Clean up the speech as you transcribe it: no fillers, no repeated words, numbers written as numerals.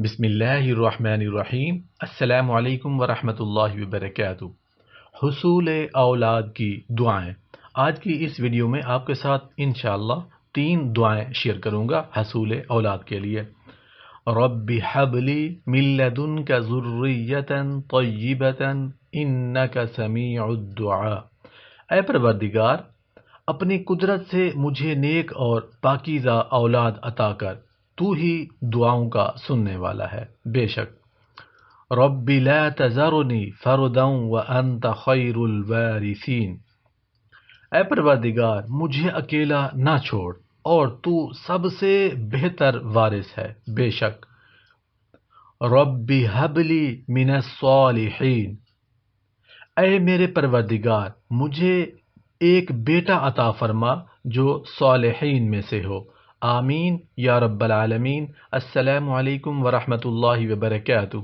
بسم اللہ الرحمن الرحیم۔ السلام علیکم ورحمۃ اللہ وبرکاتہ۔ حصول اولاد کی دعائیں۔ آج کی اس ویڈیو میں آپ کے ساتھ انشاءاللہ 3 دعائیں شیئر کروں گا حصول اولاد کے لیے۔ رب حب لی من لدنک ذریۃ طیبۃ انک سمیع الدعاء۔ اے پروردگار، اپنی قدرت سے مجھے نیک اور پاکیزہ اولاد عطا کر، تو ہی دعاؤں کا سننے والا ہے بے شک۔ رب لا تذرنی فردا وانت خیر الوارثین۔ اے پروردگار، مجھے اکیلا نہ چھوڑ اور تو سب سے بہتر وارث ہے بے شک۔ رب حب لی من الصالحین۔ اے میرے پروردگار، مجھے ایک بیٹا عطا فرما جو صالحین میں سے ہو۔ آمین یا رب العالمین۔ السلام علیکم ورحمۃ اللہ وبرکاتہ۔